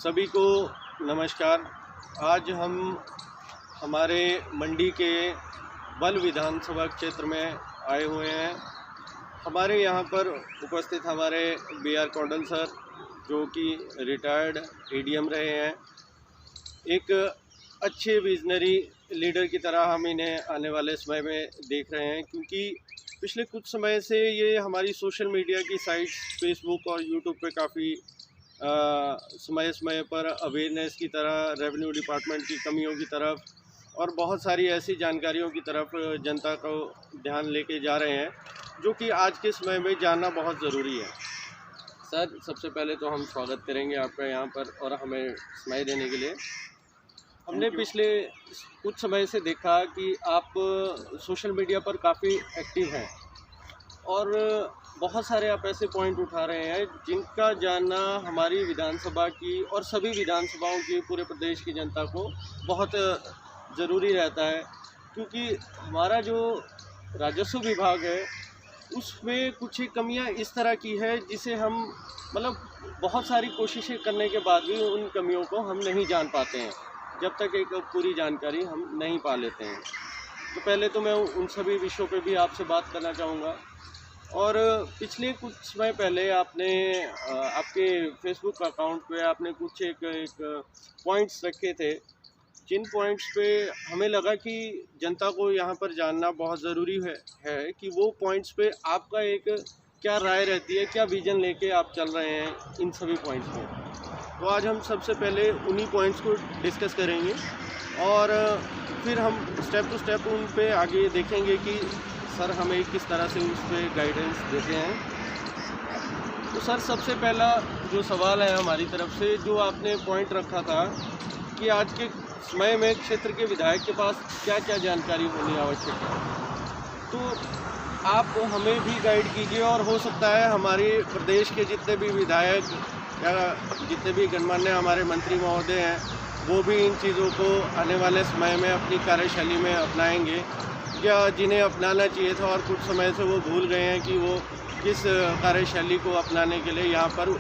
सभी को नमस्कार। आज हम हमारे मंडी के बल विधानसभा क्षेत्र में आए हुए हैं। हमारे यहाँ पर उपस्थित हमारे बी.आर. कौंडल सर, जो कि रिटायर्ड एडीएम रहे हैं। एक अच्छे विजनरी लीडर की तरह हम इन्हें आने वाले समय में देख रहे हैं, क्योंकि पिछले कुछ समय से ये हमारी सोशल मीडिया की साइट्स फेसबुक और यूट्यूब पे काफ़ी समय समय पर अवेयरनेस की तरह, रेवेन्यू डिपार्टमेंट की कमियों की तरफ और बहुत सारी ऐसी जानकारियों की तरफ जनता को ध्यान लेके जा रहे हैं, जो कि आज के समय में जानना बहुत ज़रूरी है। सर, सबसे पहले तो हम स्वागत करेंगे आपका यहाँ पर और हमें समय देने के लिए। हमने पिछले कुछ समय से देखा कि आप सोशल मीडिया पर काफ़ी एक्टिव हैं और बहुत सारे आप ऐसे पॉइंट उठा रहे हैं जिनका जानना हमारी विधानसभा की और सभी विधानसभाओं की, पूरे प्रदेश की जनता को बहुत ज़रूरी रहता है, क्योंकि हमारा जो राजस्व विभाग है उसमें कुछ कमियां इस तरह की है जिसे हम बहुत सारी कोशिशें करने के बाद भी उन कमियों को हम नहीं जान पाते हैं, जब तक एक पूरी जानकारी हम नहीं पा लेते हैं। तो पहले तो मैं उन सभी विषयों पे भी आपसे बात करना चाहूँगा। और पिछले कुछ समय पहले आपने आपके फेसबुक अकाउंट पे आपने कुछ एक पॉइंट्स रखे थे, जिन पॉइंट्स पे हमें लगा कि जनता को यहाँ पर जानना बहुत ज़रूरी है कि वो पॉइंट्स पे आपका एक क्या राय रहती है, क्या विज़न लेके आप चल रहे हैं इन सभी पॉइंट्स पे। तो आज हम सबसे पहले उन्हीं पॉइंट्स को डिस्कस करेंगे और फिर हम स्टेप टू स्टेप उन पे आगे देखेंगे कि सर हमें किस तरह से उस पर गाइडेंस देते हैं। तो सर, सबसे पहला जो सवाल है हमारी तरफ से, जो आपने पॉइंट रखा था कि आज के समय में क्षेत्र के विधायक के पास क्या क्या जानकारी होनी आवश्यक है, तो आप हमें भी गाइड कीजिए और हो सकता है हमारे प्रदेश के जितने भी विधायक या जितने भी गणमान्य हमारे मंत्री महोदय हैं, वो भी इन चीज़ों को आने वाले समय में अपनी कार्यशैली में अपनाएंगे, या जिन्हें अपनाना चाहिए था और कुछ समय से वो भूल गए हैं कि वो किस कार्यशैली को अपनाने के लिए यहाँ पर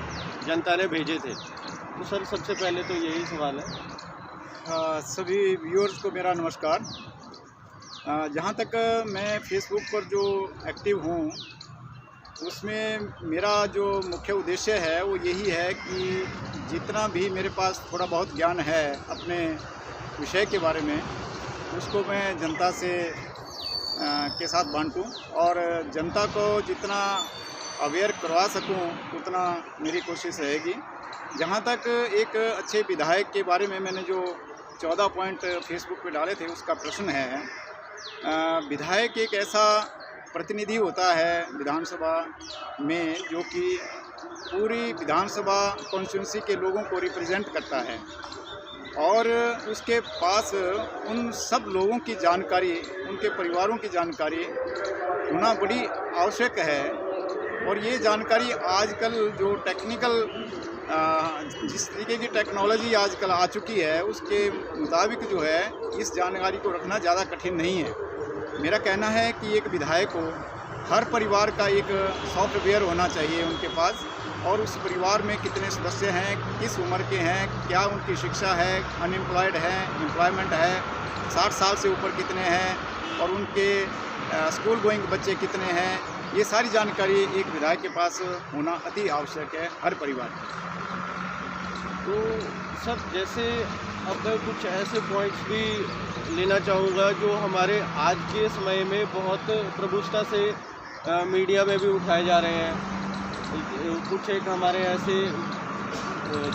जनता ने भेजे थे। तो सर, सबसे पहले तो यही सवाल है। सभी व्यूअर्स को मेरा नमस्कार। जहाँ तक मैं फेसबुक पर जो एक्टिव हूँ, उसमें मेरा जो मुख्य उद्देश्य है वो यही है कि जितना भी मेरे पास थोड़ा बहुत ज्ञान है अपने विषय के बारे में, उसको मैं जनता से के साथ बांटूं और जनता को जितना अवेयर करवा सकूं उतना मेरी कोशिश रहेगी। जहां तक एक अच्छे विधायक के बारे में मैंने जो 14 पॉइंट फेसबुक पे डाले थे, उसका प्रश्न है, विधायक एक ऐसा प्रतिनिधि होता है विधानसभा में जो कि पूरी विधानसभा कॉन्स्टिट्यूंसी के लोगों को रिप्रेजेंट करता है और उसके पास उन सब लोगों की जानकारी, उनके परिवारों की जानकारी होना बड़ी आवश्यक है। और ये जानकारी आजकल जो टेक्निकल जिस तरीके की टेक्नोलॉजी आजकल आ चुकी है, उसके मुताबिक जो है इस जानकारी को रखना ज़्यादा कठिन नहीं है। मेरा कहना है कि एक विधायक को हर परिवार का एक सॉफ्टवेयर होना चाहिए उनके पास, और उस परिवार में कितने सदस्य हैं, किस उम्र के हैं, क्या उनकी शिक्षा है, अनएम्प्लॉयड है, एम्प्लॉयमेंट है, 60 साल से ऊपर कितने हैं और उनके स्कूल गोइंग बच्चे कितने हैं, ये सारी जानकारी एक विधायक के पास होना अति आवश्यक है हर परिवार में। तो सर, जैसे अब मैं कुछ ऐसे पॉइंट्स भी लेना चाहूँगा जो हमारे आज के समय में बहुत प्रभुता से मीडिया में भी उठाए जा रहे हैं। कुछ एक हमारे ऐसे,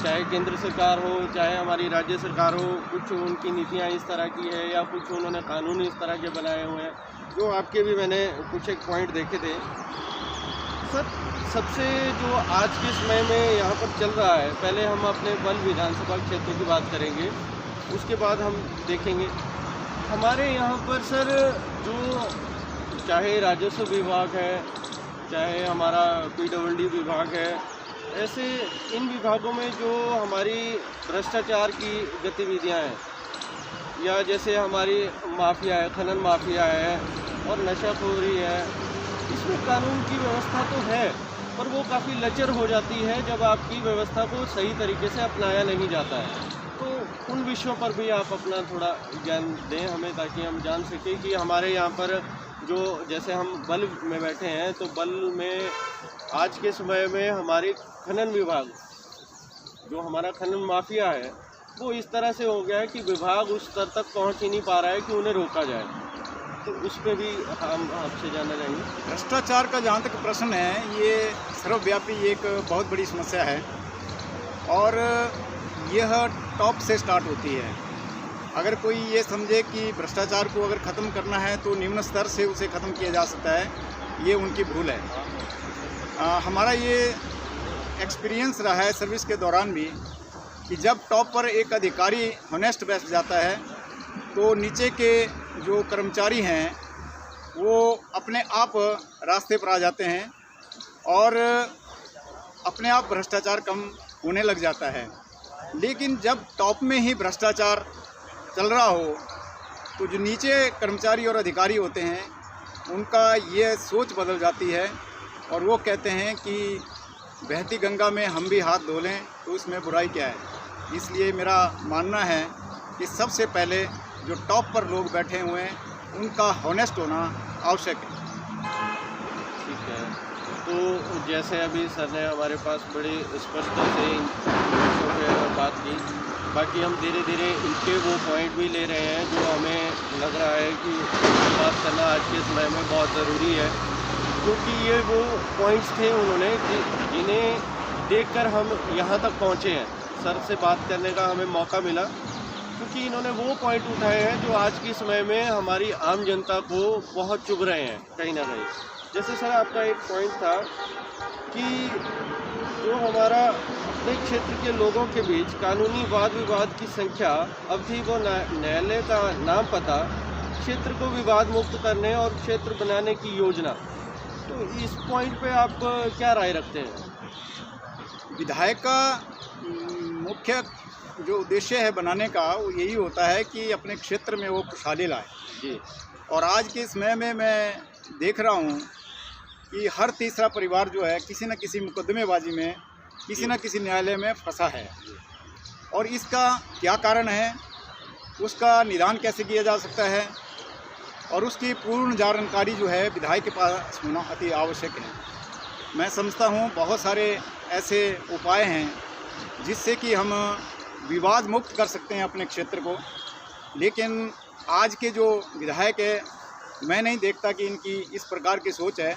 चाहे केंद्र सरकार हो चाहे हमारी राज्य सरकार हो, कुछ उनकी नीतियाँ इस तरह की है या कुछ उन्होंने कानून इस तरह के बनाए हुए हैं, जो आपके भी मैंने कुछ एक पॉइंट देखे थे। सर, सबसे जो आज के समय में यहाँ पर चल रहा है, पहले हम अपने बल विधानसभा क्षेत्र की बात करेंगे, उसके बाद हम देखेंगे हमारे यहाँ पर सर जो चाहे राजस्व विभाग है, चाहे हमारा PWD विभाग है, ऐसे इन विभागों में जो हमारी भ्रष्टाचार की गतिविधियां हैं, या जैसे हमारी माफिया है, खनन माफिया है और नशाखोरी है, इसमें कानून की व्यवस्था तो है, पर वो काफ़ी लचर हो जाती है जब आपकी व्यवस्था को सही तरीके से अपनाया नहीं जाता है। तो उन विषयों पर भी आप अपना थोड़ा ज्ञान दें हमें, ताकि हम जान सकें कि हमारे यहाँ पर जो, जैसे हम बल्ब में बैठे हैं, तो बल्ब में आज के समय में हमारे खनन विभाग, जो हमारा खनन माफिया है, वो इस तरह से हो गया है कि विभाग उस स्तर तक पहुंच ही नहीं पा रहा है कि उन्हें रोका जाए। तो उस पर भी हम आपसे जानना चाहेंगे। भ्रष्टाचार का जहाँ तक प्रश्न है, ये सर्वव्यापी एक बहुत बड़ी समस्या है और यह टॉप से स्टार्ट होती है। अगर कोई ये समझे कि भ्रष्टाचार को अगर ख़त्म करना है तो निम्न स्तर से उसे ख़त्म किया जा सकता है, ये उनकी भूल है। हमारा ये एक्सपीरियंस रहा है सर्विस के दौरान भी कि जब टॉप पर एक अधिकारी होनेस्ट बैठ जाता है तो नीचे के जो कर्मचारी हैं वो अपने आप रास्ते पर आ जाते हैं और अपने आप भ्रष्टाचार कम होने लग जाता है। लेकिन जब टॉप में ही भ्रष्टाचार चल रहा हो तो जो नीचे कर्मचारी और अधिकारी होते हैं उनका ये सोच बदल जाती है और वो कहते हैं कि बहती गंगा में हम भी हाथ धो लें तो इसमें बुराई क्या है। इसलिए मेरा मानना है कि सबसे पहले जो टॉप पर लोग बैठे हुए हैं उनका हॉनेस्ट होना आवश्यक है। ठीक है, तो जैसे अभी सर ने हमारे पास बड़ी स्पष्टता से इन विषयों पर बात की, बाकी हम धीरे धीरे इनके वो पॉइंट भी ले रहे हैं जो हमें लग रहा है कि बात करना आज के समय में बहुत ज़रूरी है, क्योंकि ये वो पॉइंट्स थे उन्होंने जिन्हें देखकर हम यहाँ तक पहुँचे हैं। सर से बात करने का हमें मौका मिला क्योंकि इन्होंने वो पॉइंट उठाए हैं जो आज के समय में हमारी आम जनता को बहुत चुभ रहे हैं कहीं ना कहीं। जैसे सर आपका एक पॉइंट था कि जो हमारा अपने क्षेत्र के लोगों के बीच कानूनी वाद विवाद की संख्या, अब थी वो न्यायालय का नाम पता, क्षेत्र को विवाद मुक्त करने और क्षेत्र बनाने की योजना। तो इस पॉइंट पे आप क्या राय रखते हैं? विधायक का मुख्य जो उद्देश्य है बनाने का वो यही होता है कि अपने क्षेत्र में वो खुशहाली लाए जी। और आज के समय में मैं देख रहा हूँ कि हर तीसरा परिवार जो है किसी न किसी मुकदमेबाजी में, किसी न किसी न्यायालय में फंसा है। और इसका क्या कारण है, उसका निदान कैसे किया जा सकता है और उसकी पूर्ण जानकारी जो है विधायक के पास होना अति आवश्यक है। मैं समझता हूँ बहुत सारे ऐसे उपाय हैं जिससे कि हम विवाद मुक्त कर सकते हैं अपने क्षेत्र को, लेकिन आज के जो विधायक है मैं नहीं देखता कि इनकी इस प्रकार की सोच है,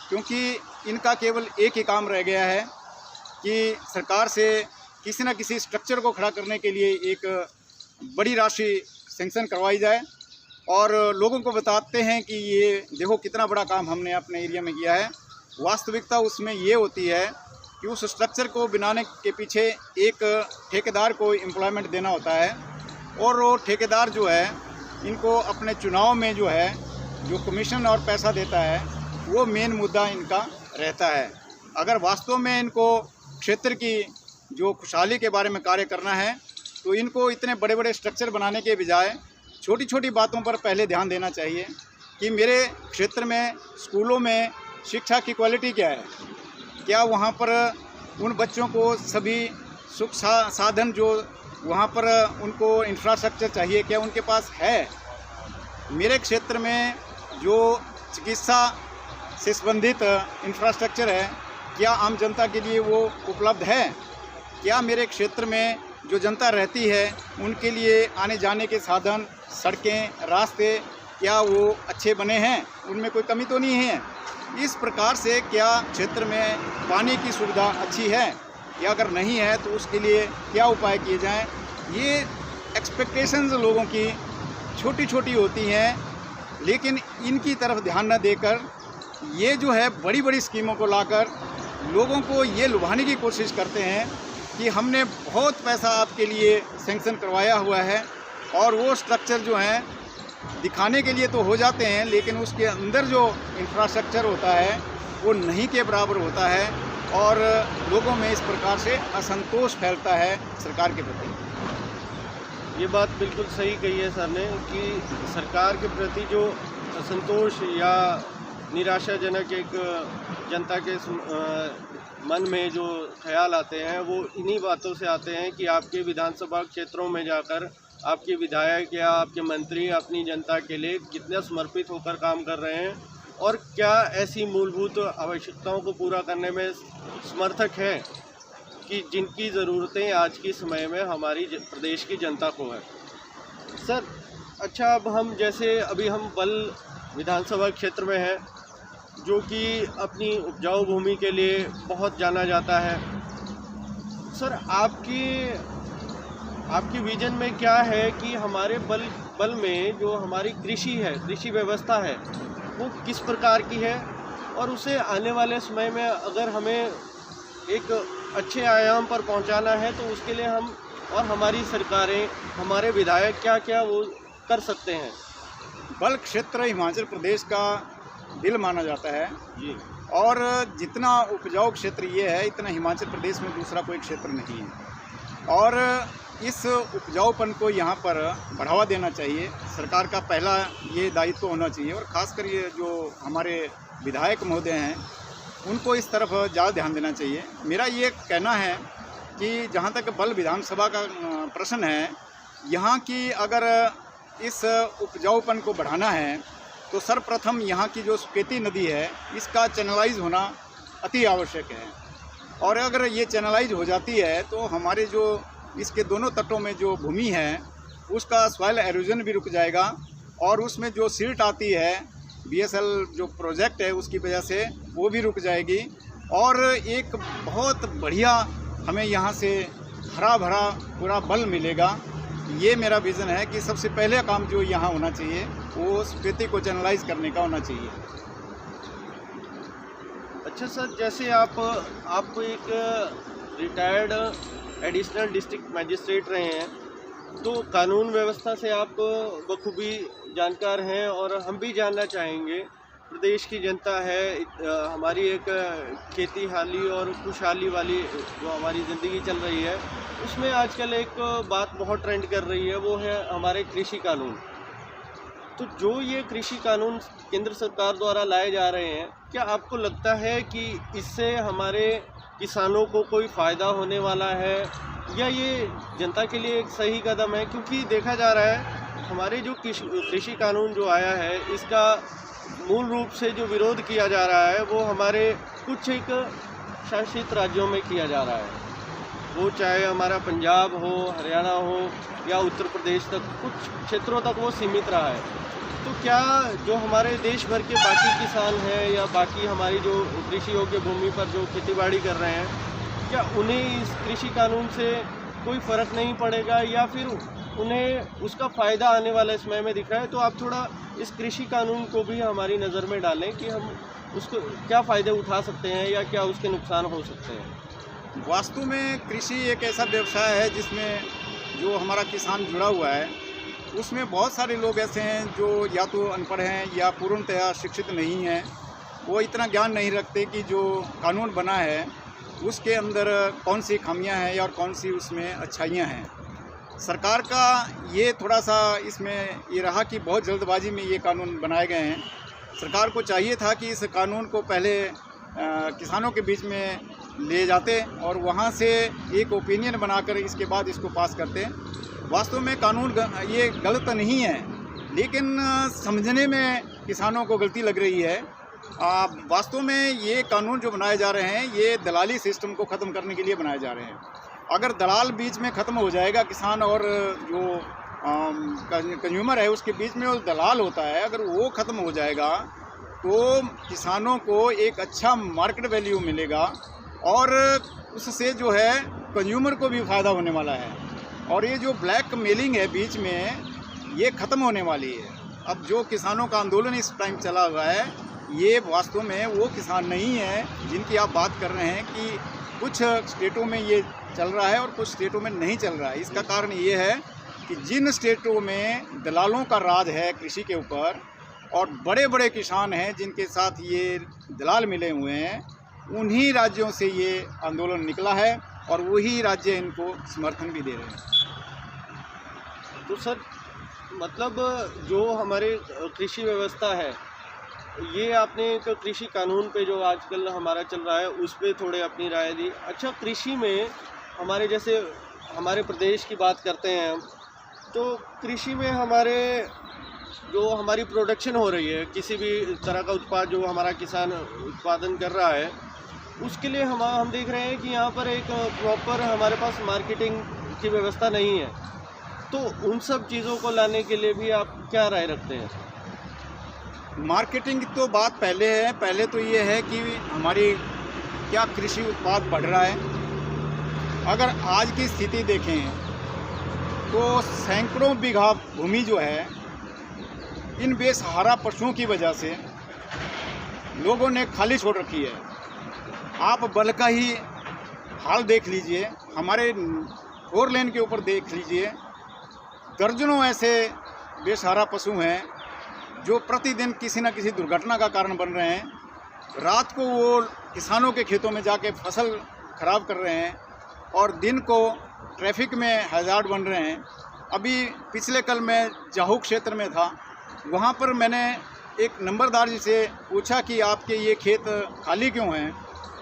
क्योंकि इनका केवल एक ही काम रह गया है कि सरकार से किसी न किसी स्ट्रक्चर को खड़ा करने के लिए एक बड़ी राशि सेंक्शन करवाई जाए और लोगों को बताते हैं कि ये देखो कितना बड़ा काम हमने अपने एरिया में किया है। वास्तविकता उसमें ये होती है कि उस स्ट्रक्चर को बनाने के पीछे एक ठेकेदार को एम्प्लॉयमेंट देना होता है और वो ठेकेदार जो है इनको अपने चुनाव में जो है जो कमीशन और पैसा देता है वो मेन मुद्दा इनका रहता है। अगर वास्तव में इनको क्षेत्र की जो खुशहाली के बारे में कार्य करना है तो इनको इतने बड़े बड़े स्ट्रक्चर बनाने के बजाय छोटी छोटी बातों पर पहले ध्यान देना चाहिए कि मेरे क्षेत्र में स्कूलों में शिक्षा की क्वालिटी क्या है, क्या वहाँ पर उन बच्चों को सभी सुख साधन जो वहाँ पर उनको इंफ्रास्ट्रक्चर चाहिए क्या उनके पास है। मेरे क्षेत्र में जो चिकित्सा से संबंधित इंफ्रास्ट्रक्चर है क्या आम जनता के लिए वो उपलब्ध है, क्या मेरे क्षेत्र में जो जनता रहती है उनके लिए आने जाने के साधन, सड़कें, रास्ते क्या वो अच्छे बने हैं, उनमें कोई कमी तो नहीं है। इस प्रकार से क्या क्षेत्र में पानी की सुविधा अच्छी है या अगर नहीं है तो उसके लिए क्या उपाय किए जाएं। ये एक्सपेक्टेशंस लोगों की छोटी छोटी होती हैं, लेकिन इनकी तरफ ध्यान न देकर ये जो है बड़ी बड़ी स्कीमों को लाकर लोगों को ये लुभाने की कोशिश करते हैं कि हमने बहुत पैसा आपके लिए सेंक्शन करवाया हुआ है और वो स्ट्रक्चर जो हैं दिखाने के लिए तो हो जाते हैं लेकिन उसके अंदर जो इंफ्रास्ट्रक्चर होता है वो नहीं के बराबर होता है और लोगों में इस प्रकार से असंतोष फैलता है सरकार के प्रति। ये बात बिल्कुल सही कही है सर ने कि सरकार के प्रति जो असंतोष या निराशाजनक एक जनता के मन में जो ख्याल आते हैं वो इन्हीं बातों से आते हैं कि आपके विधानसभा क्षेत्रों में जाकर आपके विधायक या आपके मंत्री अपनी जनता के लिए कितना समर्पित होकर काम कर रहे हैं और क्या ऐसी मूलभूत आवश्यकताओं को पूरा करने में समर्थक है कि जिनकी ज़रूरतें आज के समय में हमारी प्रदेश की जनता को है। सर अच्छा, अब हम जैसे अभी हम बल विधानसभा क्षेत्र में हैं जो कि अपनी उपजाऊ भूमि के लिए बहुत जाना जाता है। सर आपकी विजन में क्या है कि हमारे बल में जो हमारी कृषि है, कृषि व्यवस्था है, वो किस प्रकार की है और उसे आने वाले समय में अगर हमें एक अच्छे आयाम पर पहुंचाना है तो उसके लिए हम और हमारी सरकारें, हमारे विधायक क्या क्या वो कर सकते हैं? बल क्षेत्र हिमाचल प्रदेश का दिल माना जाता है जी, और जितना उपजाऊ क्षेत्र ये है इतना हिमाचल प्रदेश में दूसरा कोई क्षेत्र नहीं है और इस उपजाऊपन को यहाँ पर बढ़ावा देना चाहिए। सरकार का पहला ये दायित्व होना चाहिए और ख़ासकर ये जो हमारे विधायक महोदय हैं उनको इस तरफ ज़्यादा ध्यान देना चाहिए। मेरा ये कहना है कि जहाँ तक बल विधानसभा का प्रश्न है, यहाँ की अगर इस उपजाऊपन को बढ़ाना है तो सर्वप्रथम यहाँ की जो सुकेती नदी है इसका चैनलाइज होना अति आवश्यक है और अगर ये चैनलाइज हो जाती है तो हमारे जो इसके दोनों तटों में जो भूमि है उसका सॉइल एरोजन भी रुक जाएगा और उसमें जो सिल्ट आती है BSL जो प्रोजेक्ट है उसकी वजह से वो भी रुक जाएगी और एक बहुत बढ़िया हमें यहाँ से हरा भरा पूरा बल मिलेगा। ये मेरा विज़न है कि सबसे पहले काम जो यहाँ होना चाहिए वो स्पीति को चैनलाइज करने का होना चाहिए। अच्छा सर, जैसे आप एक रिटायर्ड एडिशनल डिस्ट्रिक्ट मजिस्ट्रेट रहे हैं तो कानून व्यवस्था से आप बखूबी जानकार हैं और हम भी जानना चाहेंगे, प्रदेश की जनता है, हमारी एक खेती हाली और खुशहाली वाली जो हमारी ज़िंदगी चल रही है उसमें आजकल एक बात बहुत ट्रेंड कर रही है, वो है हमारे कृषि कानून। तो जो ये कृषि कानून केंद्र सरकार द्वारा लाए जा रहे हैं, क्या आपको लगता है कि इससे हमारे किसानों को कोई फ़ायदा होने वाला है या ये जनता के लिए एक सही कदम है? क्योंकि देखा जा रहा है हमारे जो कृषि कानून जो आया है इसका मूल रूप से जो विरोध किया जा रहा है वो हमारे कुछ एक शासित राज्यों में किया जा रहा है, वो चाहे हमारा पंजाब हो, हरियाणा हो या उत्तर प्रदेश तक, कुछ क्षेत्रों तक वो सीमित रहा है। तो क्या जो हमारे देश भर के बाकी किसान हैं या बाकी हमारी जो कृषि योग्य भूमि पर जो खेतीबाड़ी कर रहे हैं, क्या उन्हें इस कृषि कानून से कोई फ़र्क नहीं पड़ेगा या फिर उन्हें उसका फ़ायदा आने वाले समय में दिख रहा है? तो आप थोड़ा इस कृषि कानून को भी हमारी नज़र में डालें कि हम उसको क्या फ़ायदे उठा सकते हैं या क्या उसके नुकसान हो सकते हैं। वास्तव में कृषि एक ऐसा व्यवसाय है जिसमें जो हमारा किसान जुड़ा हुआ है उसमें बहुत सारे लोग ऐसे हैं जो या तो अनपढ़ हैं या पूर्णतया शिक्षित नहीं हैं, वो इतना ज्ञान नहीं रखते कि जो कानून बना है उसके अंदर कौन सी खामियां हैं और कौन सी उसमें अच्छाइयां हैं। सरकार का ये थोड़ा सा इसमें ये रहा कि बहुत जल्दबाजी में ये कानून बनाए गए हैं। सरकार को चाहिए था कि इस कानून को पहले किसानों के बीच में ले जाते और वहाँ से एक ओपिनियन बनाकर इसके बाद इसको पास करते। वास्तव में कानून ये गलत नहीं है, लेकिन समझने में किसानों को गलती लग रही है। वास्तव में ये कानून जो बनाए जा रहे हैं ये दलाली सिस्टम को ख़त्म करने के लिए बनाए जा रहे हैं। अगर दलाल बीच में ख़त्म हो जाएगा, किसान और जो कंज्यूमर है उसके बीच में वो दलाल होता है, अगर वो ख़त्म हो जाएगा तो किसानों को एक अच्छा मार्केट वैल्यू मिलेगा और उससे जो है कंज्यूमर को भी फ़ायदा होने वाला है और ये जो ब्लैक मेलिंग है बीच में ये ख़त्म होने वाली है। अब जो किसानों का आंदोलन इस टाइम चला हुआ है ये वास्तव में वो किसान नहीं है जिनकी आप बात कर रहे हैं कि कुछ स्टेटों में ये चल रहा है और कुछ स्टेटों में नहीं चल रहा है। इसका कारण ये है कि जिन स्टेटों में दलालों का राज है कृषि के ऊपर और बड़े बड़े किसान हैं जिनके साथ ये दलाल मिले हुए हैं, उन्हीं राज्यों से ये आंदोलन निकला है और वही राज्य इनको समर्थन भी दे रहे हैं। तो सर मतलब जो हमारे कृषि व्यवस्था है ये आपने एक कृषि कानून पे जो आजकल हमारा चल रहा है उस पे थोड़े अपनी राय दी। अच्छा, कृषि में हमारे जैसे हमारे प्रदेश की बात करते हैं हम, तो कृषि में हमारे जो हमारी प्रोडक्शन हो रही है किसी भी तरह का उत्पाद जो हमारा किसान उत्पादन कर रहा है, उसके लिए हम देख रहे हैं कि यहाँ पर एक प्रॉपर हमारे पास मार्केटिंग की व्यवस्था नहीं है। तो उन सब चीज़ों को लाने के लिए भी आप क्या राय रखते हैं? मार्केटिंग की तो बात पहले है। पहले तो ये है कि हमारी क्या कृषि उत्पाद बढ़ रहा है। अगर आज की स्थिति देखें तो सैकड़ों बीघा भूमि जो है इन बेसहारा पशुओं की वजह से लोगों ने खाली छोड़ रखी है। आप बल का ही हाल देख लीजिए, हमारे 4 लेन के ऊपर देख लीजिए, दर्जनों ऐसे बेसहारा पशु हैं जो प्रतिदिन किसी न किसी दुर्घटना का कारण बन रहे हैं। रात को वो किसानों के खेतों में जाके फसल खराब कर रहे हैं और दिन को ट्रैफिक में हैजार्ड बन रहे हैं। अभी पिछले कल मैं जाहू क्षेत्र में था, वहाँ पर मैंने एक नंबरदार जी से पूछा कि आपके ये खेत खाली क्यों हैं,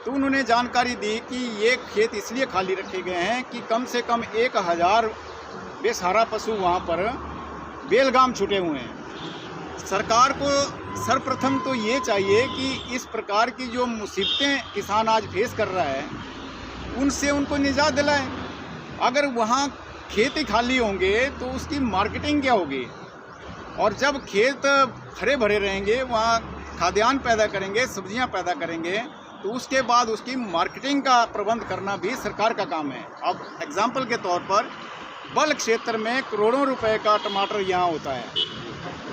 तो उन्होंने जानकारी दी कि ये खेत इसलिए खाली रखे गए हैं कि कम से कम 1000 बेसहारा पशु वहाँ पर बेलगाम छूटे हुए हैं। सरकार को सर्वप्रथम तो ये चाहिए कि इस प्रकार की जो मुसीबतें किसान आज फेस कर रहा है उनसे उनको निजात दिलाएं। अगर वहाँ खेत ही खाली होंगे तो उसकी मार्केटिंग क्या होगी? और जब खेत हरे भरे रहेंगे, वहाँ खाद्यान्न पैदा करेंगे, सब्जियाँ पैदा करेंगे, तो उसके बाद उसकी मार्केटिंग का प्रबंध करना भी सरकार का काम है। अब एग्जाम्पल के तौर पर बल क्षेत्र में करोड़ों रुपए का टमाटर यहाँ होता है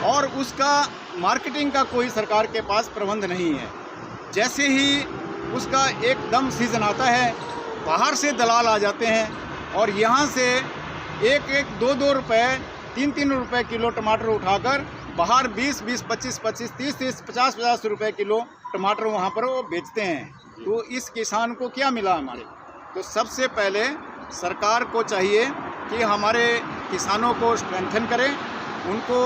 और उसका मार्केटिंग का कोई सरकार के पास प्रबंध नहीं है। जैसे ही उसका एकदम सीज़न आता है, बाहर से दलाल आ जाते हैं और यहाँ से 1-1, 2-2 रुपये, 3-3 रुपये किलो टमाटर उठाकर बाहर 20-20, 25-25, 30-30, 50-50 रुपये किलो टमाटर वहाँ पर वो बेचते हैं। तो इस किसान को क्या मिला हमारे? तो सबसे पहले सरकार को चाहिए कि हमारे किसानों को स्ट्रेंथन करें, उनको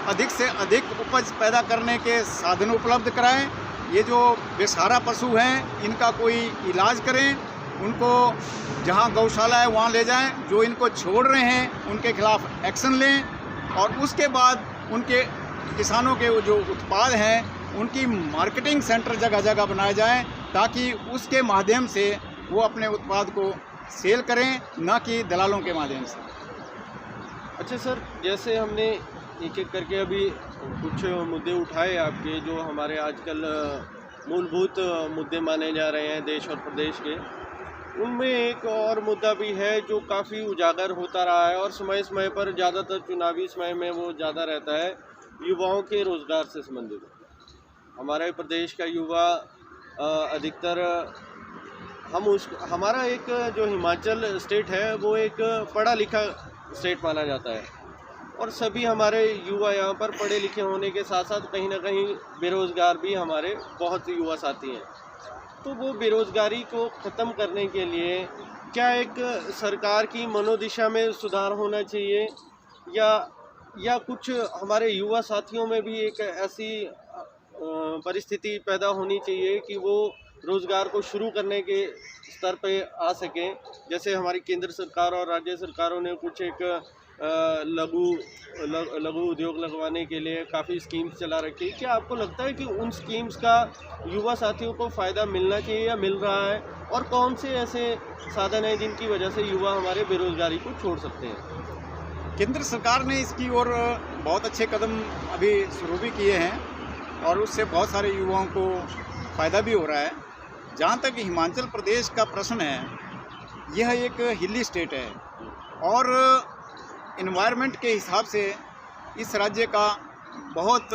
अधिक से अधिक उपज पैदा करने के साधन उपलब्ध कराएं। ये जो बेसहारा पशु हैं इनका कोई इलाज करें, उनको जहां गौशाला है वहां ले जाएं, जो इनको छोड़ रहे हैं उनके खिलाफ एक्शन लें और उसके बाद उनके किसानों के जो उत्पाद हैं उनकी मार्केटिंग सेंटर जगह जगह बनाए जाएं ताकि उसके माध्यम से वो अपने उत्पाद को सेल करें, ना कि दलालों के माध्यम से। अच्छा सर, जैसे हमने एक एक करके अभी कुछ मुद्दे उठाए आपके जो हमारे आजकल मूलभूत मुद्दे माने जा रहे हैं देश और प्रदेश के, उनमें एक और मुद्दा भी है जो काफ़ी उजागर होता रहा है और समय समय पर ज़्यादातर चुनावी समय में वो ज़्यादा रहता है, युवाओं के रोज़गार से संबंधित। हमारे प्रदेश का युवा अधिकतर हमारा एक जो हिमाचल स्टेट है वो एक पढ़ा लिखा स्टेट माना जाता है और सभी हमारे युवा यहाँ पर पढ़े लिखे होने के साथ साथ कहीं ना कहीं बेरोज़गार भी हमारे बहुत युवा साथी हैं। तो वो बेरोज़गारी को ख़त्म करने के लिए क्या एक सरकार की मनोदिशा में सुधार होना चाहिए या कुछ हमारे युवा साथियों में भी एक ऐसी परिस्थिति पैदा होनी चाहिए कि वो रोज़गार को शुरू करने के स्तर पे आ सकें? जैसे हमारी केंद्र सरकार और राज्य सरकारों ने कुछ एक लघु उद्योग लगवाने के लिए काफ़ी स्कीम्स चला रखी है। क्या आपको लगता है कि उन स्कीम्स का युवा साथियों को फ़ायदा मिलना चाहिए या मिल रहा है? और कौन से ऐसे साधन हैं जिनकी वजह से युवा हमारे बेरोज़गारी को छोड़ सकते हैं? केंद्र सरकार ने इसकी ओर बहुत अच्छे कदम अभी शुरू भी किए हैं और उससे बहुत सारे युवाओं को फ़ायदा भी हो रहा है। जहाँ तक हिमाचल प्रदेश का प्रश्न है, यह एक हिली स्टेट है और एनवायरनमेंट के हिसाब से इस राज्य का बहुत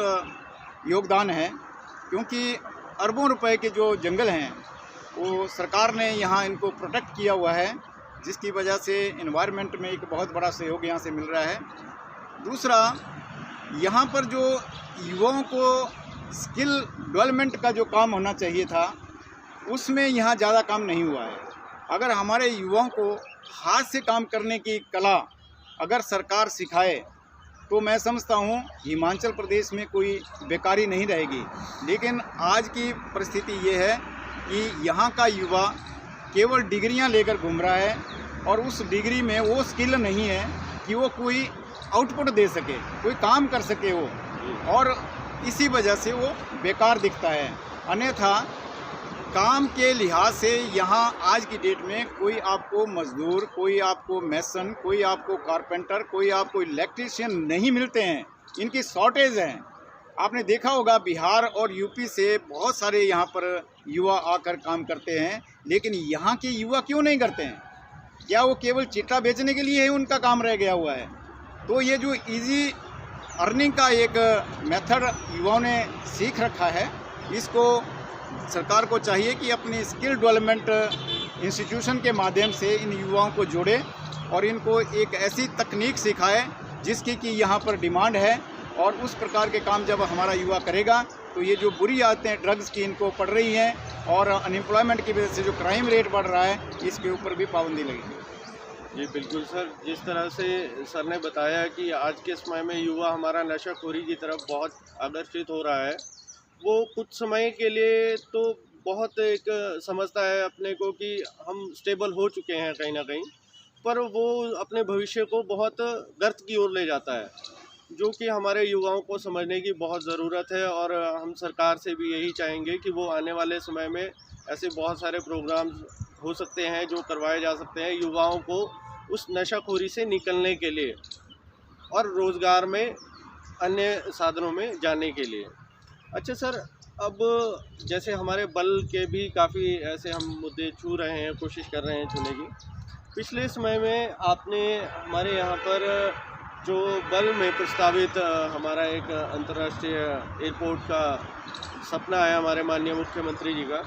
योगदान है, क्योंकि अरबों रुपए के जो जंगल हैं वो सरकार ने यहाँ इनको प्रोटेक्ट किया हुआ है, जिसकी वजह से एनवायरनमेंट में एक बहुत बड़ा सहयोग यहाँ से मिल रहा है। दूसरा, यहाँ पर जो युवाओं को स्किल डेवलपमेंट का जो काम होना चाहिए था उसमें यहाँ ज़्यादा काम नहीं हुआ है। अगर हमारे युवाओं को हाथ से काम करने की कला अगर सरकार सिखाए तो मैं समझता हूँ हिमाचल प्रदेश में कोई बेकारी नहीं रहेगी। लेकिन आज की परिस्थिति ये है कि यहाँ का युवा केवल डिग्रियाँ लेकर घूम रहा है और उस डिग्री में वो स्किल नहीं है कि वो कोई आउटपुट दे सके, कोई काम कर सके वो, और इसी वजह से वो बेकार दिखता है। अन्यथा काम के लिहाज से यहाँ आज की डेट में कोई आपको मजदूर, कोई आपको मैसन, कोई आपको कारपेंटर, कोई आपको इलेक्ट्रीशियन नहीं मिलते हैं। इनकी शॉर्टेज है। आपने देखा होगा बिहार और यूपी से बहुत सारे यहाँ पर युवा आकर काम करते हैं, लेकिन यहाँ के युवा क्यों नहीं करते हैं? क्या वो केवल चिट्टा बेचने के लिए ही उनका काम रह गया हुआ है? तो ये जो इजी अर्निंग का एक मेथड युवाओं ने सीख रखा है, इसको सरकार को चाहिए कि अपनी स्किल डेवलपमेंट इंस्टीट्यूशन के माध्यम से इन युवाओं को जोड़े और इनको एक ऐसी तकनीक सिखाए जिसकी कि यहाँ पर डिमांड है। और उस प्रकार के काम जब हमारा युवा करेगा तो ये जो बुरी आदतें ड्रग्स की इनको पड़ रही हैं और अनएम्प्लॉयमेंट की वजह से जो क्राइम रेट बढ़ रहा है, इसके ऊपर भी पाबंदी लगेगी। जी बिल्कुल सर, जिस तरह से सर ने बताया कि आज के समय में युवा हमारा नशाखोरी की तरफ बहुत आकर्षित हो रहा है, वो कुछ समय के लिए तो बहुत एक समझता है अपने को कि हम स्टेबल हो चुके हैं कहीं ना कहीं, पर वो अपने भविष्य को बहुत गर्त की ओर ले जाता है, जो कि हमारे युवाओं को समझने की बहुत ज़रूरत है। और हम सरकार से भी यही चाहेंगे कि वो आने वाले समय में ऐसे बहुत सारे प्रोग्राम्स हो सकते हैं जो करवाए जा सकते हैं युवाओं को उस नशाखोरी से निकलने के लिए और रोज़गार में अन्य साधनों में जाने के लिए। अच्छा सर, अब जैसे हमारे बल के भी काफ़ी ऐसे हम मुद्दे छू रहे हैं, कोशिश कर रहे हैं छूने की। पिछले समय में आपने हमारे यहाँ पर जो बल में प्रस्तावित हमारा एक अंतर्राष्ट्रीय एयरपोर्ट का सपना है हमारे माननीय मुख्यमंत्री जी का,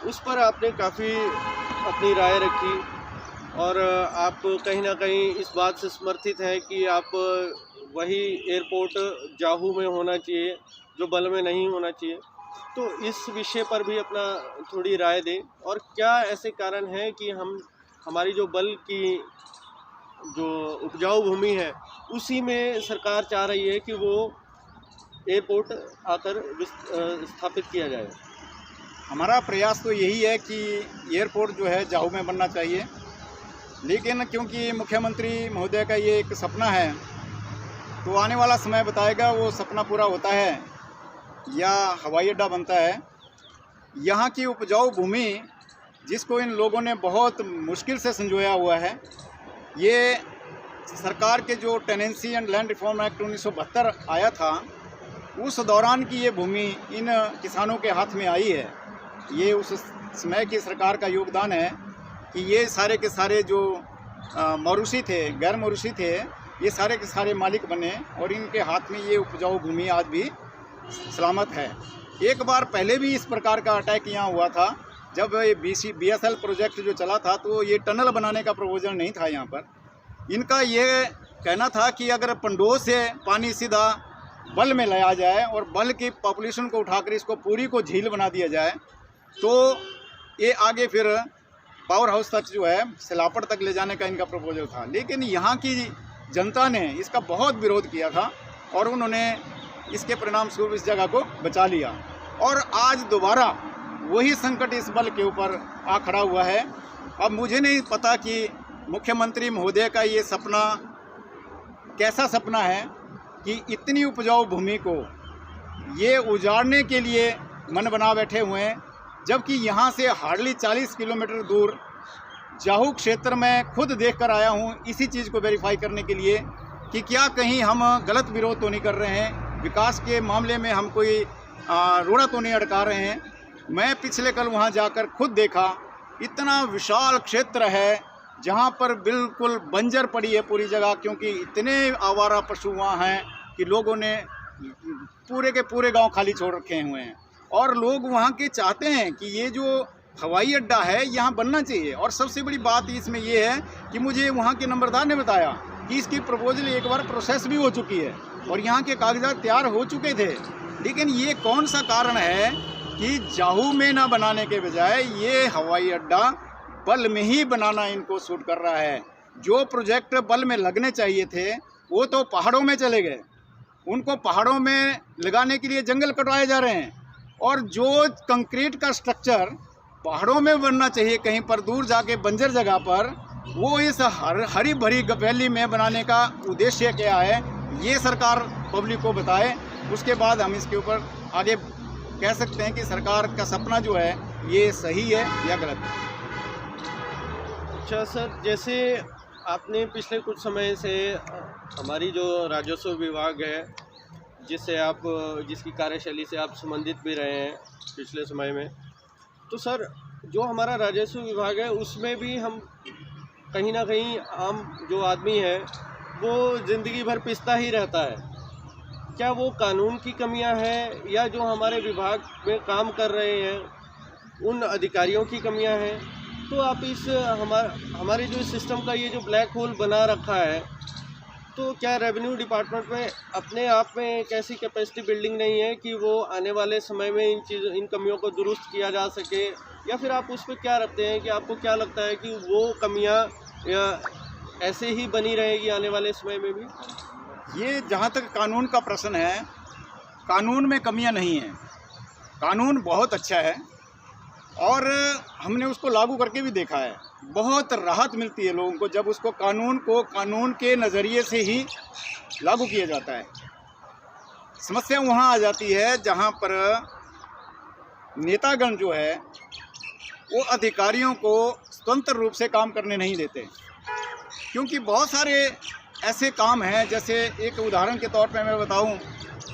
उस पर आपने काफ़ी अपनी राय रखी और आप कहीं ना कहीं इस बात से समर्थित हैं कि आप वही एयरपोर्ट जाहू में होना चाहिए जो बल में नहीं होना चाहिए। तो इस विषय पर भी अपना थोड़ी राय दें और क्या ऐसे कारण हैं कि हमारी जो बल की जो उपजाऊ भूमि है उसी में सरकार चाह रही है कि वो एयरपोर्ट आकर स्थापित किया जाए। हमारा प्रयास तो यही है कि एयरपोर्ट जो है जाहू में बनना चाहिए, लेकिन क्योंकि मुख्यमंत्री महोदय का ये एक सपना है, तो आने वाला समय बताएगा वो सपना पूरा होता है या हवाई अड्डा बनता है। यहाँ की उपजाऊ भूमि जिसको इन लोगों ने बहुत मुश्किल से संजोया हुआ है, ये सरकार के जो tenancy and land reform act 1972 आया था, उस दौरान की ये भूमि इन किसानों के हाथ में आई है। ये उस समय की सरकार का योगदान है कि ये सारे के सारे जो मौरूसी थे, गैर मौरूसी थे, ये सारे के सारे मालिक बने और इनके हाथ में ये उपजाऊ भूमि आज भी सलामत है। एक बार पहले भी इस प्रकार का अटैक यहाँ हुआ था, जब ये BSL प्रोजेक्ट जो चला था, तो ये टनल बनाने का प्रपोजल नहीं था यहाँ पर। इनका ये कहना था कि अगर पंडोह से पानी सीधा बल में लाया जाए और बल की पॉपुलेशन को उठाकर इसको पूरी को झील बना दिया जाए, तो ये आगे फिर पावर हाउस तक जो है सिलापट तक ले जाने का इनका प्रपोजल था। लेकिन यहाँ की जनता ने इसका बहुत विरोध किया था और उन्होंने इसके परिणाम स्वरूप इस जगह को बचा लिया और आज दोबारा वही संकट इस बल के ऊपर आ खड़ा हुआ है। अब मुझे नहीं पता कि मुख्यमंत्री महोदय का ये सपना कैसा सपना है कि इतनी उपजाऊ भूमि को ये उजाड़ने के लिए मन बना बैठे हुए हैं, जबकि यहाँ से हार्डली 40 किलोमीटर दूर जाहू क्षेत्र में खुद देख कर आया हूँ इसी चीज़ को वेरीफाई करने के लिए कि क्या कहीं हम गलत विरोध तो नहीं कर रहे हैं, विकास के मामले में हम कोई रोड़ा तो नहीं अटका रहे हैं। मैं पिछले कल वहाँ जाकर खुद देखा, इतना विशाल क्षेत्र है जहाँ पर बिल्कुल बंजर पड़ी है पूरी जगह, क्योंकि इतने आवारा पशु वहाँ हैं कि लोगों ने पूरे के पूरे गांव खाली छोड़ रखे हुए हैं और लोग वहाँ के चाहते हैं कि ये जो हवाई अड्डा है यहाँ बनना चाहिए। और सबसे बड़ी बात इसमें ये है कि मुझे वहाँ के नंबरदार ने बताया कि इसकी प्रपोजल एक बार प्रोसेस भी हो चुकी है और यहाँ के कागजात तैयार हो चुके थे, लेकिन ये कौन सा कारण है कि जाहू में ना बनाने के बजाय ये हवाई अड्डा बल में ही बनाना इनको सूट कर रहा है। जो प्रोजेक्ट बल में लगने चाहिए थे वो तो पहाड़ों में चले गए, उनको पहाड़ों में लगाने के लिए जंगल कटवाए जा रहे हैं। और जो कंक्रीट का स्ट्रक्चर पहाड़ों में बनना चाहिए कहीं पर दूर जाके बंजर जगह पर, वो इस हरी भरी वैली में बनाने का उद्देश्य क्या है, ये सरकार पब्लिक को बताए। उसके बाद हम इसके ऊपर आगे कह सकते हैं कि सरकार का सपना जो है ये सही है या गलत है। अच्छा सर, जैसे आपने पिछले कुछ समय से हमारी जो राजस्व विभाग है, जिसकी कार्यशैली से आप संबंधित भी रहे हैं पिछले समय में, तो सर जो हमारा राजस्व विभाग है उसमें भी हम कहीं ना कहीं आम जो आदमी है वो ज़िंदगी भर पिसता ही रहता है। क्या वो कानून की कमियां हैं या जो हमारे विभाग में काम कर रहे हैं उन अधिकारियों की कमियां हैं? तो आप इस हमारे जो सिस्टम का ये जो ब्लैक होल बना रखा है, तो क्या रेवेन्यू डिपार्टमेंट में अपने आप में एक ऐसी कैपेसिटी बिल्डिंग नहीं है कि वो आने वाले समय में इन कमियों को दुरुस्त किया जा सके? या फिर आप उस पर क्या रखते हैं कि आपको क्या लगता है कि वो कमियां या ऐसे ही बनी रहेगी आने वाले समय में भी? ये जहाँ तक कानून का प्रश्न है, कानून में कमियां नहीं हैं। कानून बहुत अच्छा है और हमने उसको लागू करके भी देखा है। बहुत राहत मिलती है लोगों को जब उसको कानून के नज़रिए से ही लागू किया जाता है। समस्या वहाँ आ जाती है जहाँ पर नेतागण जो है वो अधिकारियों को स्वतंत्र रूप से काम करने नहीं देते, क्योंकि बहुत सारे ऐसे काम हैं, जैसे एक उदाहरण के तौर पे मैं बताऊं,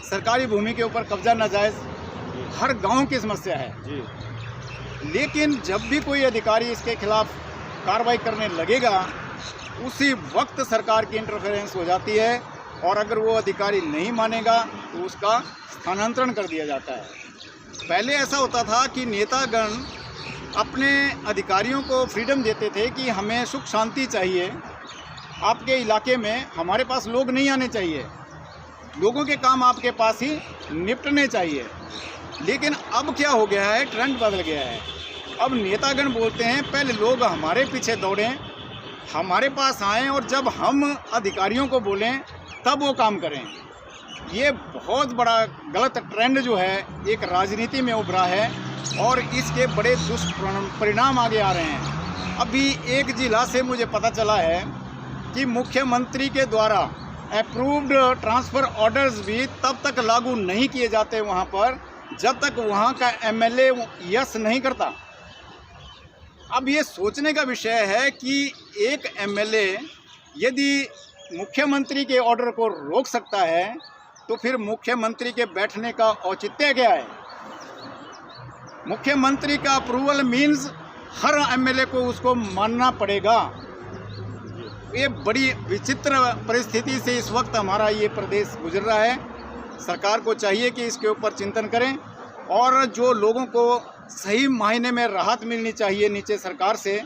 सरकारी भूमि के ऊपर कब्जा नाजायज़ हर गांव की समस्या है जी। लेकिन जब भी कोई अधिकारी इसके खिलाफ कार्रवाई करने लगेगा उसी वक्त सरकार की इंटरफेरेंस हो जाती है और अगर वो अधिकारी नहीं मानेगा तो उसका स्थानांतरण कर दिया जाता है। पहले ऐसा होता था कि नेतागण अपने अधिकारियों को फ्रीडम देते थे कि हमें सुख शांति चाहिए, आपके इलाके में हमारे पास लोग नहीं आने चाहिए, लोगों के काम आपके पास ही निपटने चाहिए। लेकिन अब क्या हो गया है, ट्रेंड बदल गया है। अब नेतागण बोलते हैं पहले लोग हमारे पीछे दौड़ें, हमारे पास आएं और जब हम अधिकारियों को बोलें तब वो काम करें। ये बहुत बड़ा गलत ट्रेंड जो है एक राजनीति में उभरा है और इसके बड़े दुष्परिणाम आगे आ रहे हैं। अभी एक जिला से मुझे पता चला है कि मुख्यमंत्री के द्वारा अप्रूव्ड ट्रांसफ़र ऑर्डर्स भी तब तक लागू नहीं किए जाते वहाँ पर जब तक वहाँ का एमएलए यस नहीं करता। अब ये सोचने का विषय है कि एक एमएलए यदि मुख्यमंत्री के ऑर्डर को रोक सकता है तो फिर मुख्यमंत्री के बैठने का औचित्य क्या है? मुख्यमंत्री का अप्रूवल मीन्स हर एमएलए को उसको मानना पड़ेगा। ये बड़ी विचित्र परिस्थिति से इस वक्त हमारा ये प्रदेश गुजर रहा है। सरकार को चाहिए कि इसके ऊपर चिंतन करें और जो लोगों को सही मायने में राहत मिलनी चाहिए नीचे सरकार से,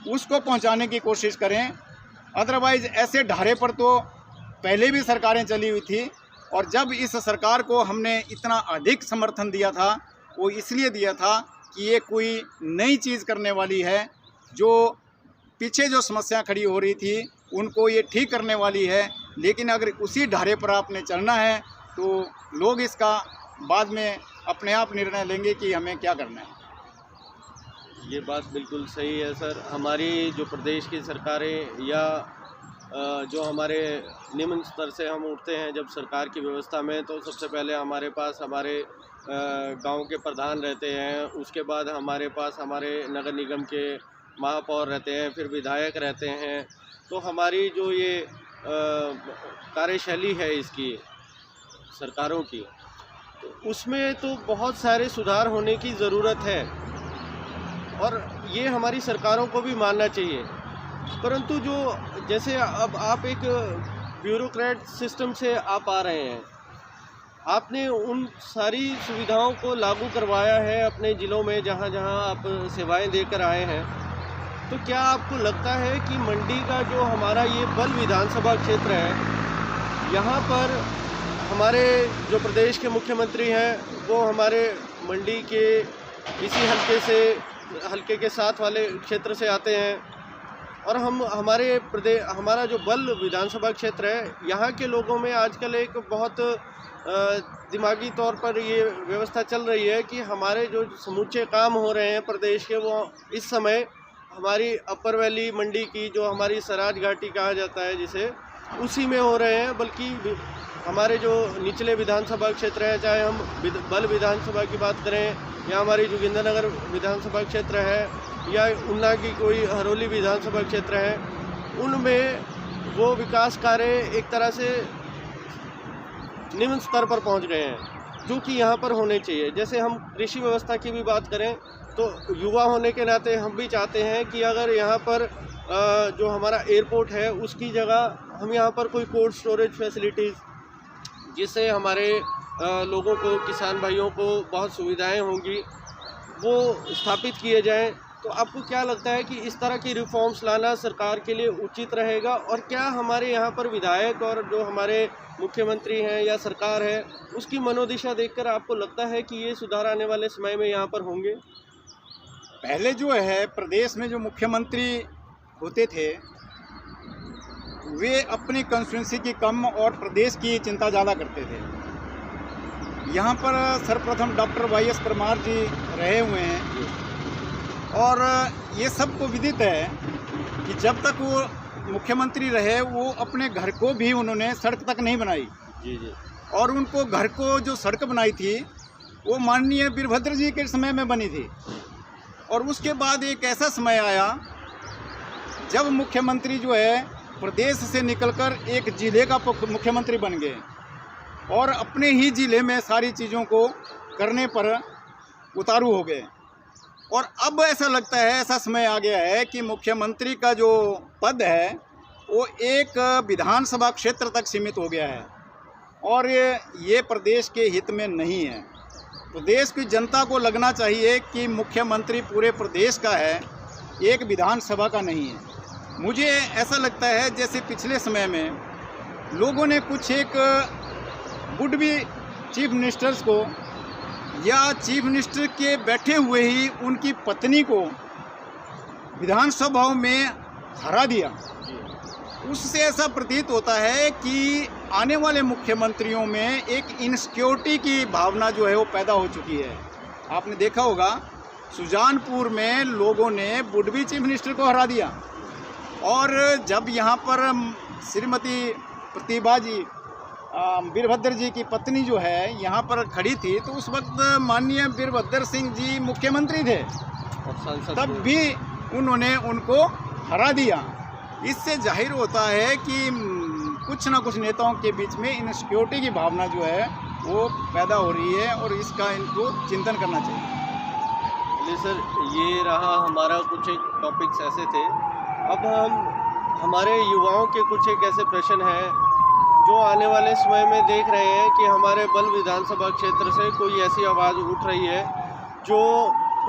उसको पहुंचाने की कोशिश करें। अदरवाइज़ ऐसे ढारे पर तो पहले भी सरकारें चली हुई थी और जब इस सरकार को हमने इतना अधिक समर्थन दिया था वो इसलिए दिया था कि ये कोई नई चीज़ करने वाली है, जो पीछे जो समस्या खड़ी हो रही थी उनको ये ठीक करने वाली है। लेकिन अगर उसी ढारे पर आपने चलना है तो लोग इसका बाद में अपने आप निर्णय लेंगे कि हमें क्या करना है। ये बात बिल्कुल सही है सर। हमारी जो प्रदेश की सरकारें या जो हमारे निम्न स्तर से हम उठते हैं जब सरकार की व्यवस्था में, तो सबसे पहले हमारे पास हमारे गांव के प्रधान रहते हैं, उसके बाद हमारे पास हमारे नगर निगम के महापौर रहते हैं, फिर विधायक रहते हैं। तो हमारी जो ये कार्यशैली है इसकी सरकारों की, तो उसमें तो बहुत सारे सुधार होने की ज़रूरत है और ये हमारी सरकारों को भी मानना चाहिए। परंतु जो जैसे अब आप एक ब्यूरोक्रेट सिस्टम से आप आ रहे हैं, आपने उन सारी सुविधाओं को लागू करवाया है अपने ज़िलों में जहाँ जहाँ आप सेवाएं देकर आए हैं। तो क्या आपको लगता है कि मंडी का जो हमारा ये बल विधानसभा क्षेत्र है, यहाँ पर हमारे जो प्रदेश के मुख्यमंत्री हैं वो हमारे मंडी के इसी हल्के के साथ वाले क्षेत्र से आते हैं, और हमारा जो बल विधानसभा क्षेत्र है, यहाँ के लोगों में आजकल एक बहुत दिमागी तौर पर ये व्यवस्था चल रही है कि हमारे जो समूचे काम हो रहे हैं प्रदेश के, वो इस समय हमारी अपर वैली मंडी की, जो हमारी सराज घाटी कहा जाता है जिसे, उसी में हो रहे हैं। बल्कि हमारे जो निचले विधानसभा क्षेत्र है, चाहे हम बल विधानसभा की बात करें या हमारी जोगिंद्रनगर विधानसभा क्षेत्र है या उन्ना की कोई हरोली विधानसभा क्षेत्र है, उनमें वो विकास कार्य एक तरह से निम्न स्तर पर पहुंच गए हैं, जो कि यहाँ पर होने चाहिए। जैसे हम कृषि व्यवस्था की भी बात करें तो युवा होने के नाते हम भी चाहते हैं कि अगर यहाँ पर जो हमारा एयरपोर्ट है उसकी जगह हम यहाँ पर कोई कोल्ड स्टोरेज फैसिलिटीज़, जिससे हमारे लोगों को, किसान भाइयों को बहुत सुविधाएं होंगी, वो स्थापित किए जाएं। तो आपको क्या लगता है कि इस तरह की रिफॉर्म्स लाना सरकार के लिए उचित रहेगा? और क्या हमारे यहाँ पर विधायक और जो हमारे मुख्यमंत्री हैं या सरकार है, उसकी मनोदिशा देखकर आपको लगता है कि ये सुधार आने वाले समय में यहाँ पर होंगे? पहले जो है प्रदेश में जो मुख्यमंत्री होते थे, वे अपनी कंस्टिट्यूंसी की कम और प्रदेश की चिंता ज़्यादा करते थे। यहाँ पर सर्वप्रथम डॉक्टर वाई.एस. परमार जी रहे हुए हैं और ये सबको विदित है कि जब तक वो मुख्यमंत्री रहे, वो अपने घर को भी उन्होंने सड़क तक नहीं बनाई। जी जी। और उनको घर को जो सड़क बनाई थी वो माननीय वीरभद्र जी के समय में बनी थी। और उसके बाद एक ऐसा समय आया जब मुख्यमंत्री जो है प्रदेश से निकलकर एक ज़िले का मुख्यमंत्री बन गए और अपने ही ज़िले में सारी चीज़ों को करने पर उतारू हो गए। और अब ऐसा लगता है, ऐसा समय आ गया है कि मुख्यमंत्री का जो पद है वो एक विधानसभा क्षेत्र तक सीमित हो गया है और ये प्रदेश के हित में नहीं है। प्रदेश की जनता को लगना चाहिए कि मुख्यमंत्री पूरे प्रदेश का है, एक विधानसभा का नहीं है। मुझे ऐसा लगता है जैसे पिछले समय में लोगों ने कुछ एक वुड बी चीफ मिनिस्टर्स को या चीफ मिनिस्टर के बैठे हुए ही उनकी पत्नी को विधानसभाओं में हरा दिया। उससे ऐसा प्रतीत होता है कि आने वाले मुख्यमंत्रियों में एक इनसिक्योरिटी की भावना जो है वो पैदा हो चुकी है। आपने देखा होगा सुजानपुर में लोगों ने वुड बी चीफ मिनिस्टर को हरा दिया और जब यहाँ पर श्रीमती प्रतिभा जी, वीरभद्र जी की पत्नी जो है यहाँ पर खड़ी थी, तो उस वक्त माननीय वीरभद्र सिंह जी मुख्यमंत्री थे और तब भी उन्होंने उनको हरा दिया। इससे जाहिर होता है कि कुछ ना कुछ नेताओं के बीच में इनसिक्योरिटी की भावना जो है वो पैदा हो रही है और इसका इनको चिंतन करना चाहिए। चलिए सर, ये रहा हमारा कुछ एक टॉपिक्स ऐसे थे। अब हम हमारे युवाओं के कुछ एक ऐसे प्रश्न हैं जो आने वाले समय में देख रहे हैं कि हमारे बल विधानसभा क्षेत्र से कोई ऐसी आवाज़ उठ रही है जो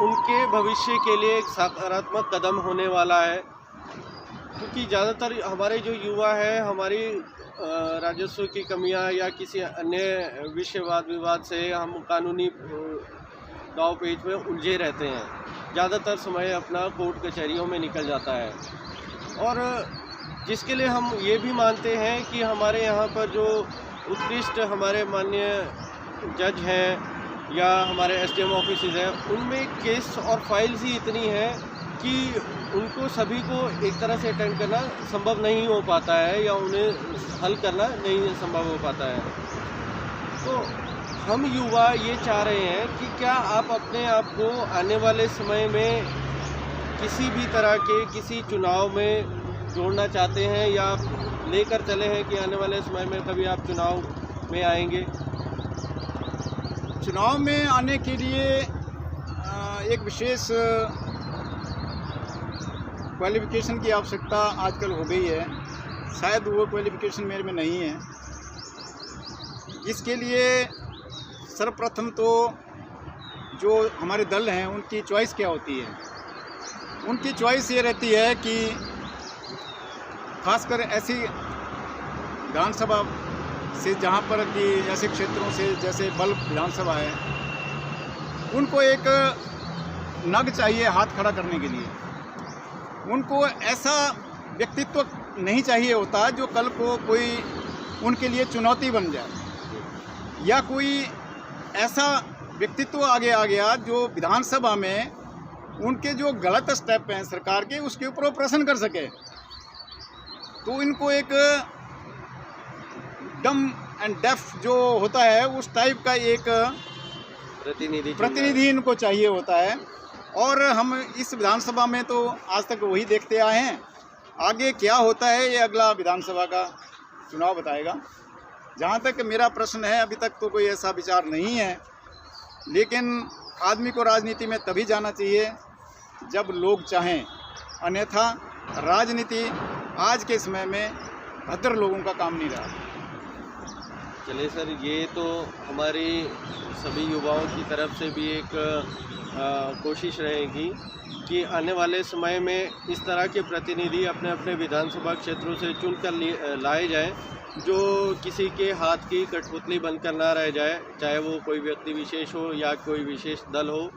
उनके भविष्य के लिए एक सकारात्मक कदम होने वाला है। क्योंकि ज़्यादातर हमारे जो युवा है, हमारी राजस्व की कमियां या किसी अन्य विषय वाद विवाद से हम कानूनी दाव पेच में उलझे रहते हैं। ज़्यादातर समय अपना कोर्ट कचहरियों में निकल जाता है और जिसके लिए हम ये भी मानते हैं कि हमारे यहाँ पर जो उत्कृष्ट हमारे माननीय जज हैं या हमारे एसडीएम ऑफिसेज हैं, उनमें केस और फाइल्स ही इतनी हैं कि उनको सभी को एक तरह से अटेंड करना संभव नहीं हो पाता है या उन्हें हल करना नहीं संभव हो पाता है। तो हम युवा ये चाह रहे हैं कि क्या आप अपने आप को आने वाले समय में किसी भी तरह के किसी चुनाव में जोड़ना चाहते हैं या लेकर चले हैं कि आने वाले समय में कभी आप चुनाव में आएंगे? चुनाव में आने के लिए एक विशेष क्वालिफ़िकेशन की आवश्यकता आजकल हो गई है। शायद वो क्वालिफ़िकेशन मेरे में नहीं है। इसके लिए सर्वप्रथम तो जो हमारे दल हैं उनकी चॉइस क्या होती है। उनकी चॉइस ये रहती है कि खासकर ऐसी विधानसभा से जहाँ पर कि ऐसे क्षेत्रों से जैसे बल विधानसभा है, उनको एक नग चाहिए हाथ खड़ा करने के लिए। उनको ऐसा व्यक्तित्व नहीं चाहिए होता जो कल को कोई उनके लिए चुनौती बन जाए, या कोई ऐसा व्यक्तित्व आगे आ गया जो विधानसभा में उनके जो गलत स्टेप हैं सरकार के उसके ऊपर वो प्रश्न कर सके। तो इनको एक डम एंड डेफ जो होता है उस टाइप का एक प्रतिनिधि इनको चाहिए होता है। और हम इस विधानसभा में तो आज तक वही देखते आए हैं, आगे क्या होता है ये अगला विधानसभा का चुनाव बताएगा। जहाँ तक मेरा प्रश्न है अभी तक तो कोई ऐसा विचार नहीं है, लेकिन आदमी को राजनीति में तभी जाना चाहिए जब लोग चाहें, अन्यथा राजनीति आज के समय में भद्र लोगों का काम नहीं रहा। चलिए सर, ये तो हमारी सभी युवाओं की तरफ से भी एक कोशिश रहेगी कि आने वाले समय में इस तरह के प्रतिनिधि अपने अपने विधानसभा क्षेत्रों से चुनकर लाए जाएं, जो किसी के हाथ की कठपुतली बनकर ना रह जाए, चाहे वो कोई व्यक्ति विशेष हो या कोई विशेष दल हो।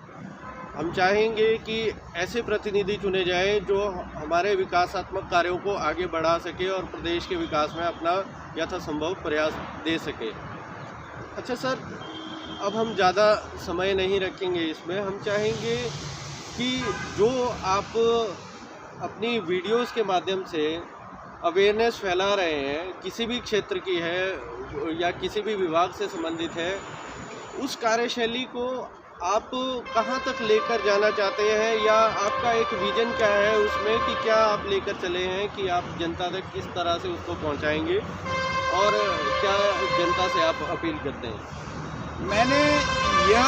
हम चाहेंगे कि ऐसे प्रतिनिधि चुने जाएं जो हमारे विकासात्मक कार्यों को आगे बढ़ा सके और प्रदेश के विकास में अपना यथासंभव प्रयास दे सके। अच्छा सर, अब हम ज़्यादा समय नहीं रखेंगे इसमें। हम चाहेंगे कि जो आप अपनी वीडियोस के माध्यम से अवेयरनेस फैला रहे हैं, किसी भी क्षेत्र की है या किसी भी विभाग से संबंधित है, उस कार्यशैली को आप कहाँ तक लेकर जाना चाहते हैं, या आपका एक विज़न क्या है उसमें कि क्या आप लेकर चले हैं कि आप जनता तक किस तरह से उसको पहुँचाएंगे, और क्या जनता से आप अपील करते हैं? मैंने यह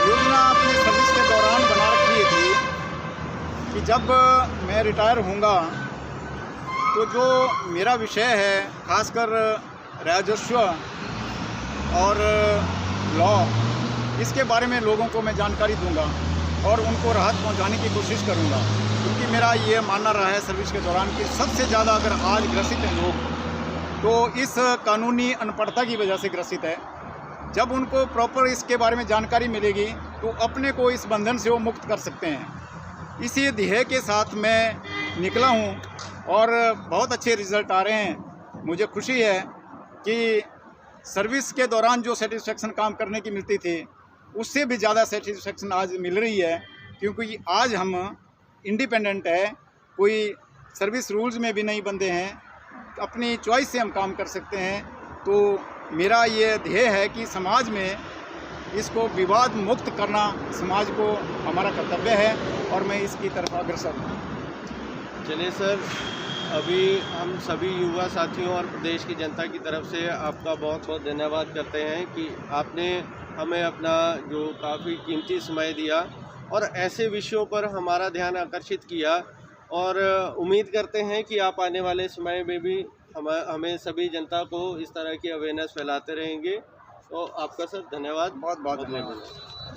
योजना अपनी सर्विस के दौरान बना रखी थी कि जब मैं रिटायर होऊंगा तो जो मेरा विषय है, खासकर राजस्व और लॉ, इसके बारे में लोगों को मैं जानकारी दूंगा और उनको राहत पहुंचाने की कोशिश करूंगा। क्योंकि मेरा ये मानना रहा है सर्विस के दौरान कि सबसे ज़्यादा अगर आज ग्रसित हैं लोग तो इस कानूनी अनपढ़ता की वजह से ग्रसित है। जब उनको प्रॉपर इसके बारे में जानकारी मिलेगी तो अपने को इस बंधन से वो मुक्त कर सकते हैं। इसी ध्येय के साथ मैं निकला हूँ और बहुत अच्छे रिज़ल्ट आ रहे हैं। मुझे खुशी है कि सर्विस के दौरान जो सेटिस्फेक्शन काम करने की मिलती थी उससे भी ज़्यादा सेटिस्फेक्शन आज मिल रही है, क्योंकि आज हम इंडिपेंडेंट है, कोई सर्विस रूल्स में भी नहीं बंधे हैं, अपनी चॉइस से हम काम कर सकते हैं। तो मेरा ये ध्येय है कि समाज में इसको विवाद मुक्त करना समाज को हमारा कर्तव्य है और मैं इसकी तरफ अग्रसर हूँ। चलिए सर, अभी हम सभी युवा साथियों और प्रदेश की जनता की तरफ से आपका बहुत बहुत धन्यवाद करते हैं कि आपने हमें अपना जो काफ़ी कीमती समय दिया और ऐसे विषयों पर हमारा ध्यान आकर्षित किया, और उम्मीद करते हैं कि आप आने वाले समय में भी हमें सभी जनता को इस तरह की अवेयरनेस फैलाते रहेंगे। तो आपका सर धन्यवाद, बहुत बहुत धन्यवाद।